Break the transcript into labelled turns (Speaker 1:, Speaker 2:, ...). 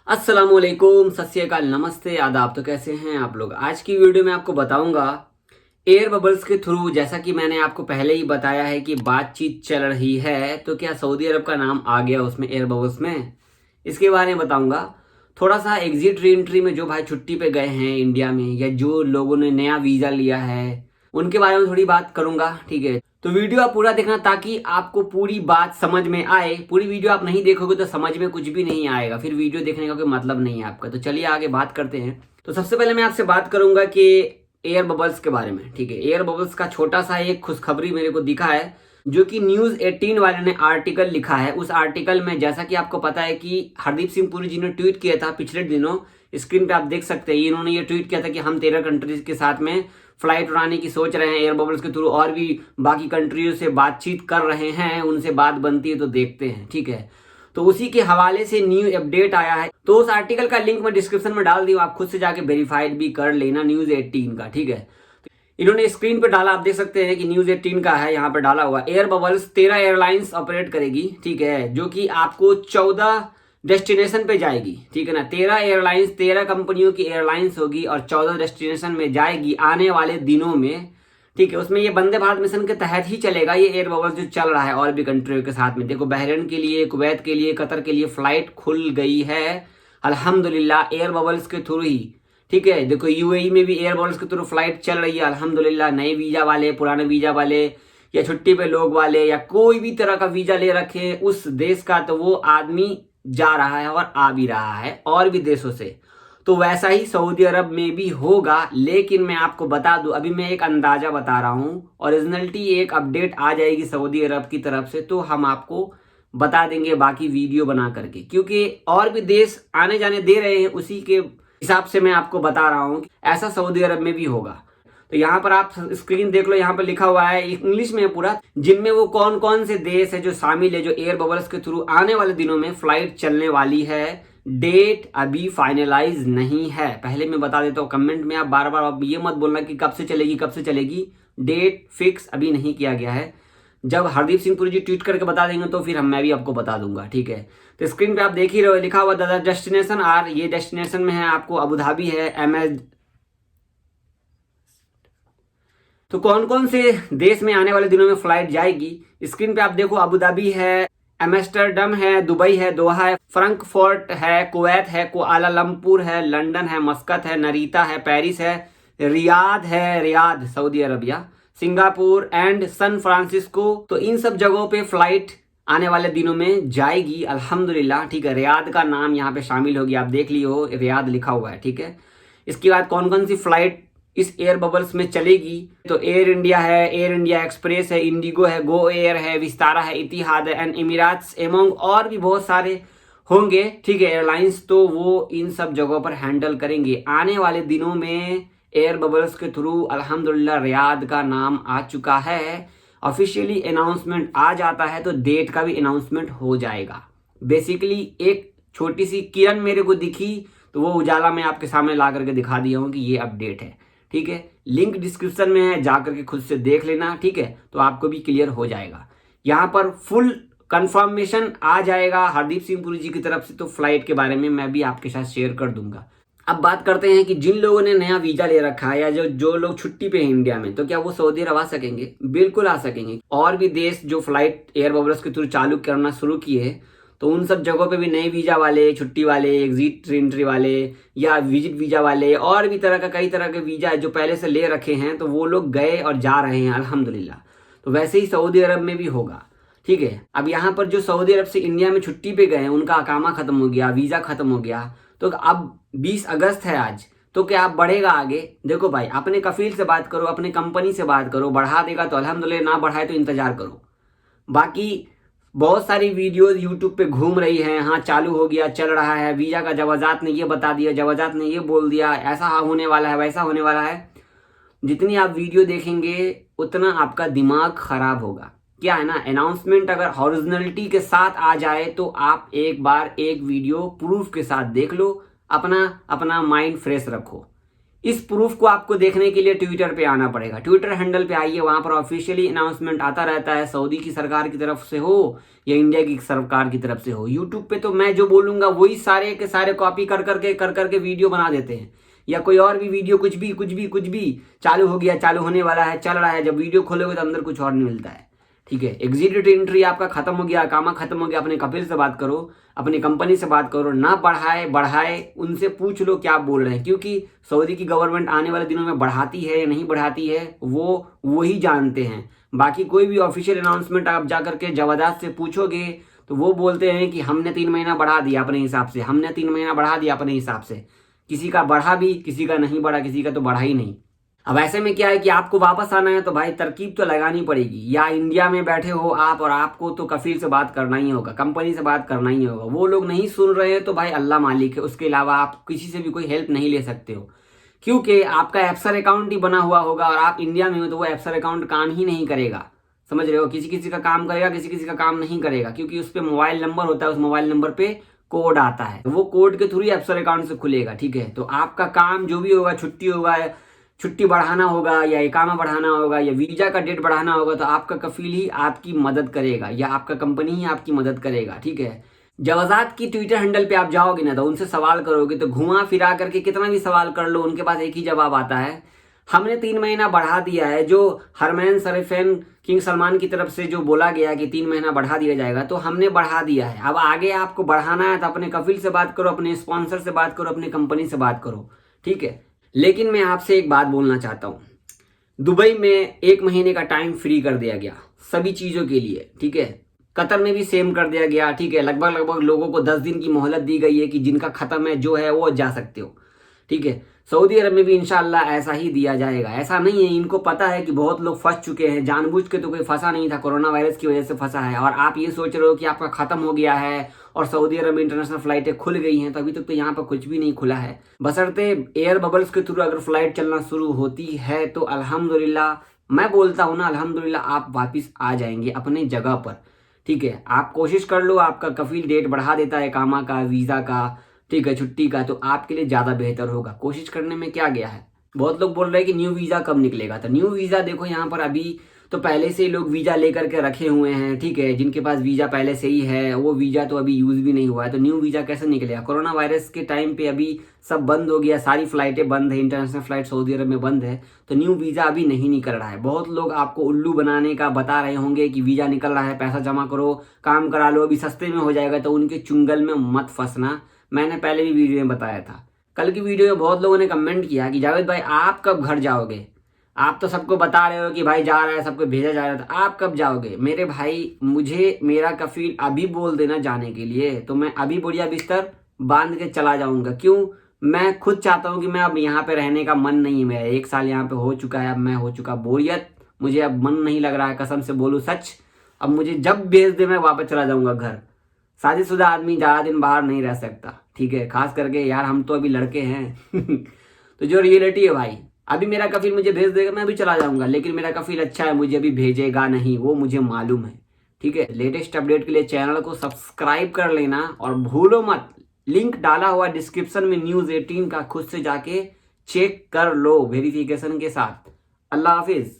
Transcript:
Speaker 1: अस्सलामुअलैकुम, सत श्री अकाल, नमस्ते, आदाब। तो कैसे हैं आप लोग। आज की वीडियो में आपको बताऊंगा एयर बबल्स के थ्रू, जैसा कि मैंने आपको पहले ही बताया है कि बातचीत चल रही है, तो क्या सऊदी अरब का नाम आ गया उसमें, एयर बबल्स में। इसके बारे में बताऊंगा। थोड़ा सा एग्जिट री एंट्री में जो भाई छुट्टी पे गए हैं इंडिया में, या जो लोगों ने नया वीज़ा लिया है, उनके बारे में थोड़ी बात करूंगा। ठीक है, तो वीडियो आप पूरा देखना ताकि आपको पूरी बात समझ में आए। पूरी वीडियो आप नहीं देखोगे तो समझ में कुछ भी नहीं आएगा, फिर वीडियो देखने का कोई मतलब नहीं है आपका। तो चलिए आगे बात करते हैं। तो सबसे पहले मैं आपसे बात करूंगा कि एयर बबल्स के बारे में। ठीक है, एयर बबल्स का छोटा सा एक खुशखबरी मेरे को दिखा है, जो कि न्यूज़ 18 वाले ने आर्टिकल लिखा है। उस आर्टिकल में जैसा कि आपको पता है कि हरदीप सिंह पुरी जी ने ट्वीट किया था पिछले दिनों, स्क्रीन पे आप देख सकते हैं, इन्होंने ये ट्वीट किया था कि हम 13 कंट्रीज के साथ में फ्लाइट उड़ाने की सोच रहे हैं एयर बबल्स के थ्रू, और भी बाकी कंट्रियों से बातचीत कर रहे हैं, उनसे बात बनती है तो देखते हैं। ठीक है, तो उसी के हवाले से न्यू अपडेट आया है। तो उस आर्टिकल का लिंक मैं डिस्क्रिप्शन में डाल दी हूँ, आप खुद से जाके वेरीफाइड भी कर लेना, न्यूज़ 18 का। ठीक है, इन्होंने स्क्रीन पे डाला, आप देख सकते हैं कि न्यूज़ 18 का है, यहाँ पे डाला हुआ। एयर बबल्स 13 एयरलाइंस ऑपरेट करेगी। ठीक है, जो कि आपको 14 डेस्टिनेशन पे जाएगी। ठीक है ना, 13 एयरलाइंस, 13 कंपनियों की एयरलाइंस होगी और 14 डेस्टिनेशन में जाएगी आने वाले दिनों में। ठीक है, उसमें ये वंदे भारत मिशन के तहत ही चलेगा ये एयर बबल्स जो चल रहा है और भी कंट्रियों के साथ में। देखो, बहरीन के लिए, कुवैत के लिए, कतर के लिए फ्लाइट खुल गई है अल्हम्दुलिल्लाह, एयर बबल्स के थ्रू ही। ठीक है, देखो यूएई में भी एयर बबल्स के थ्रू फ्लाइट चल रही है अल्हम्दुलिल्लाह। नए वीजा वाले, पुराने वीजा वाले, या छुट्टी पे लोग वाले, या कोई भी तरह का वीजा ले रखे उस देश का, तो वो आदमी जा रहा है और आ भी रहा है और भी देशों से। तो वैसा ही सऊदी अरब में भी होगा। लेकिन मैं आपको बता दूं, अभी मैं एक अंदाजा बता रहा हूं, ओरिजिनलिटी एक अपडेट आ जाएगी सऊदी अरब की तरफ से तो हम आपको बता देंगे बाकी वीडियो बना करके, क्योंकि और भी देश आने जाने दे रहे हैं, उसी के हिसाब से मैं आपको बता रहा हूं कि ऐसा सऊदी अरब में भी होगा। तो यहाँ पर आप स्क्रीन देख लो, यहाँ पर लिखा हुआ है इंग्लिश में पूरा, जिनमें वो कौन कौन से देश है जो शामिल है, जो एयर बबल्स के थ्रू आने वाले दिनों में फ्लाइट चलने वाली है। डेट अभी फाइनलाइज नहीं है, पहले मैं बता देता हूँ। कमेंट में आप बार बार आप ये मत बोलना कि कब से चलेगी, कब से चलेगी। डेट फिक्स अभी नहीं किया गया है। जब हरदीप सिंह पुरी जी ट्वीट करके बता देंगे तो फिर मैं भी आपको बता दूंगा। ठीक है, तो स्क्रीन पे आप देख ही रहे हो, लिखा हुआ द डेस्टिनेशन आर, ये डेस्टिनेशन में है आपको अबू धाबी है, एमएस। तो कौन कौन से देश में आने वाले दिनों में फ्लाइट जाएगी, स्क्रीन पे आप देखो। अबू धाबी है, एम्स्टर्डम है, दुबई है, दोहा है, फ्रैंकफर्ट है, कुवैत है, कुआलालंपुर है, लंदन है, मस्कत है, नरीता है, पेरिस है, रियाद है, Riyadh Saudi Arabia, Singapore and sun Francisco. तो इन सब जगहों पे फ्लाइट आने वाले दिनों में जाएगी अल्हम्दुलिल्लाह। ठीक है, रियाद का नाम यहाँ पे शामिल होगी, आप देख लियो रियाद लिखा हुआ है। ठीक है, इसके बाद कौन कौन सी फ्लाइट इस एयर बबल्स में चलेगी, तो एयर इंडिया है, एयर इंडिया एक्सप्रेस है, इंडिगो है, गो एयर है, विस्तारा है, इतिहाद है, एंड इमिराट्स, एमोंग और भी बहुत सारे होंगे। ठीक है, एयरलाइंस, तो वो इन सब जगहों पर हैंडल करेंगे आने वाले दिनों में एयर बबल्स के थ्रू। अल्हम्दुलिल्लाह रियाद का नाम आ चुका है, ऑफिशियली अनाउंसमेंट आ जाता है तो डेट का भी अनाउंसमेंट हो जाएगा। बेसिकली एक छोटी सी किरण मेरे को दिखी, तो वो उजाला मैं आपके सामने ला करके दिखा दिया हूँ कि ये अपडेट है। ठीक है, लिंक डिस्क्रिप्शन में है, जा करके खुद से देख लेना। ठीक है, तो आपको भी क्लियर हो जाएगा। यहाँ पर फुल कंफर्मेशन आ जाएगा हरदीप सिंह पुरी जी की तरफ से, तो फ्लाइट के बारे में मैं भी आपके साथ शेयर कर दूंगा। अब बात करते हैं कि जिन लोगों ने नया वीजा ले रखा है, या जो लोग छुट्टी पे हैं इंडिया में, तो क्या वो सऊदी अरब आ सकेंगे? बिल्कुल आ सकेंगे। और भी देश जो फ्लाइट एयर बबल्स के थ्रू चालू करना शुरू किए, तो उन सब जगहों पे भी नए वीजा वाले, छुट्टी वाले, एग्जिट एंट्री वाले, या विजिट वीजा वाले, और भी तरह का कई तरह के वीजा जो पहले से ले रखे हैं, तो वो लोग गए और जा रहे हैं अल्हम्दुलिल्लाह। तो वैसे ही सऊदी अरब में भी होगा। ठीक है, अब यहाँ पर जो सऊदी अरब से इंडिया में छुट्टी पे गए हैं, उनका अकामा खत्म हो गया, वीजा खत्म हो गया, तो अब 20 अगस्त है आज, तो क्या आप बढ़ेगा आगे? देखो भाई, अपने कफील से बात करो, अपने कंपनी से बात करो, बढ़ा देगा तो अल्हम्दुलिल्लाह, ना बढ़ाए तो इंतजार करो। बाकी बहुत सारी वीडियोस यूट्यूब पे घूम रही हैं, हाँ चालू हो गया, चल रहा है, वीजा का जवाजात ने ये बता दिया, जवाजात ने ये बोल दिया, ऐसा होने वाला है, वैसा होने वाला है। जितनी आप वीडियो देखेंगे उतना आपका दिमाग खराब होगा। क्या है ना, अनाउंसमेंट अगर ओरिजिनलिटी के साथ आ जाए तो आप एक बार एक वीडियो प्रूफ के साथ देख लो, अपना अपना माइंड फ्रेश रखो। इस प्रूफ को आपको देखने के लिए ट्विटर पे आना पड़ेगा। ट्विटर हैंडल पे आइए, वहां पर ऑफिशियली अनाउंसमेंट आता रहता है, सऊदी की सरकार की तरफ से हो या इंडिया की सरकार की तरफ से हो। यूट्यूब पे तो मैं जो बोलूंगा वही सारे के सारे कॉपी कर करके वीडियो बना देते हैं, या कोई और भी वीडियो कुछ भी चालू हो गया, चालू होने वाला है, चल रहा है, जब वीडियो खोलोगे तो अंदर कुछ और नहीं मिलता है। ठीक है, एग्जिट एंट्री आपका खत्म हो गया, कामा खत्म हो गया। अपने कपिल से बात करो, अपनी कंपनी से बात करो, ना बढ़ाए उनसे पूछ लो क्या बोल रहे हैं, क्योंकि सऊदी की गवर्नमेंट आने वाले दिनों में बढ़ाती है या नहीं बढ़ाती है वो ही जानते हैं। बाकी कोई भी ऑफिशियल अनाउंसमेंट आप जाकर के जवादात से पूछोगे तो वो बोलते हैं कि हमने 3 महीना बढ़ा दिया अपने हिसाब से, हमने 3 महीना बढ़ा दिया अपने हिसाब से। किसी का बढ़ा भी, किसी का नहीं बढ़ा, किसी का तो बढ़ा ही नहीं। अब ऐसे में क्या है कि आपको वापस आना है तो भाई तरकीब तो लगानी पड़ेगी। या इंडिया में बैठे हो आप और आपको तो कफील से बात करना ही होगा, कंपनी से बात करना ही होगा। वो लोग नहीं सुन रहे हैं तो भाई अल्लाह मालिक है, उसके अलावा आप किसी से भी कोई हेल्प नहीं ले सकते हो, क्योंकि आपका एफसर अकाउंट ही बना हुआ होगा और आप इंडिया में हो तो वो एफसर अकाउंट काम ही नहीं करेगा। समझ रहे हो, किसी किसी का काम करेगा, किसी किसी का काम नहीं करेगा, क्योंकि उस पर मोबाइल नंबर होता है, उस मोबाइल नंबर पे कोड आता है, वो कोड के थ्रू ही एफसर अकाउंट से खुलेगा। ठीक है, तो आपका काम जो भी होगा, छुट्टी बढ़ाना होगा या इकामा बढ़ाना होगा या वीजा का डेट बढ़ाना होगा, तो आपका कफील ही आपकी मदद करेगा या आपका कंपनी ही आपकी मदद करेगा। ठीक है, जवाजात की ट्विटर हैंडल पे आप जाओगे ना तो उनसे सवाल करोगे तो घुमा फिरा करके कितना भी सवाल कर लो, उनके पास एक ही जवाब आता है, हमने 3 महीना बढ़ा दिया है। जो हरमैन शरीफैन किंग सलमान की तरफ से जो बोला गया कि 3 महीना बढ़ा दिया जाएगा, तो हमने बढ़ा दिया है। अब आगे आपको बढ़ाना है तो अपने कफील से बात करो, अपने स्पॉन्सर से बात करो, अपनी कंपनी से बात करो। ठीक है, लेकिन मैं आपसे एक बात बोलना चाहता हूँ, दुबई में 1 महीने का टाइम फ्री कर दिया गया सभी चीज़ों के लिए। ठीक है, कतर में भी सेम कर दिया गया। ठीक है, लगभग लोगों को 10 दिन की मोहलत दी गई है कि जिनका खत्म है जो है वो जा सकते हो। ठीक है, सऊदी अरब में भी इंशाल्लाह ऐसा ही दिया जाएगा। ऐसा नहीं है, इनको पता है कि बहुत लोग फंस चुके हैं, जानबूझ के तो कोई फंसा नहीं था, कोरोना वायरस की वजह से फंसा है। और आप ये सोच रहे हो कि आपका खत्म हो गया है और सऊदी अरब में इंटरनेशनल फ्लाइटें खुल गई हैं, तो अभी तक तो यहाँ पर कुछ भी नहीं खुला है। बशर्ते एयर बबल्स के थ्रू अगर फ्लाइट चलना शुरू होती है तो अल्हम्दुलिल्लाह, मैं बोलता हूँ ना अल्हम्दुलिल्लाह, आप वापिस आ जाएंगे अपने जगह पर। ठीक है, आप कोशिश कर लो, आपका कफील डेट बढ़ा देता है कामा का, वीज़ा का, ठीक है, छुट्टी का, तो आपके लिए ज़्यादा बेहतर होगा। कोशिश करने में क्या गया है। बहुत लोग बोल रहे हैं कि न्यू वीज़ा कब निकलेगा, तो न्यू वीज़ा देखो यहाँ पर अभी तो पहले से ही लोग वीज़ा लेकर के रखे हुए हैं। ठीक है, जिनके पास वीज़ा पहले से ही है वो वीज़ा तो अभी यूज़ भी नहीं हुआ है, तो न्यू वीज़ा कैसे निकलेगा। कोरोना वायरस के टाइम पे अभी सब बंद हो गया, सारी फ्लाइटें बंद है, इंटरनेशनल फ्लाइट सऊदी अरब में बंद है, तो न्यू वीज़ा अभी नहीं निकल रहा है। बहुत लोग आपको उल्लू बनाने का बता रहे होंगे कि वीज़ा निकल रहा है, पैसा जमा करो, काम करा लो, अभी सस्ते में हो जाएगा, तो उनके चुंगल में मत फंसना। मैंने पहले भी वीडियो में बताया था। कल की वीडियो में बहुत लोगों ने कमेंट किया कि जावेद भाई आप कब घर जाओगे, आप तो सबको बता रहे हो कि भाई जा रहा है, सबको भेजा जा रहा है, तो आप कब जाओगे। मेरे भाई, मुझे मेरा कफील अभी बोल देना जाने के लिए तो मैं अभी बढ़िया बिस्तर बांध के चला जाऊंगा। क्यों, मैं खुद चाहता हूँ कि मैं अब यहाँ पे रहने का मन नहीं है मेरा, 1 साल यहाँ पे हो चुका है, अब मैं हो चुका बोरियत, मुझे अब मन नहीं लग रहा है, कसम से बोलूँ सच। अब मुझे जब भेज दे मैं वापस चला जाऊंगा घर। शादीशुदा आदमी ज़्यादा दिन बाहर नहीं रह सकता। ठीक है, खास करके यार हम तो अभी लड़के हैं तो जो रियलिटी है भाई, अभी मेरा कफील मुझे भेज देगा मैं अभी चला जाऊंगा, लेकिन मेरा कफील अच्छा है, मुझे अभी भेजेगा नहीं, वो मुझे मालूम है। ठीक है, लेटेस्ट अपडेट के लिए चैनल को सब्सक्राइब कर लेना और भूलो मत, लिंक डाला हुआ डिस्क्रिप्शन में न्यूज़ 18 का, खुद से जाके चेक कर लो वेरिफिकेशन के साथ। अल्लाह हाफिज।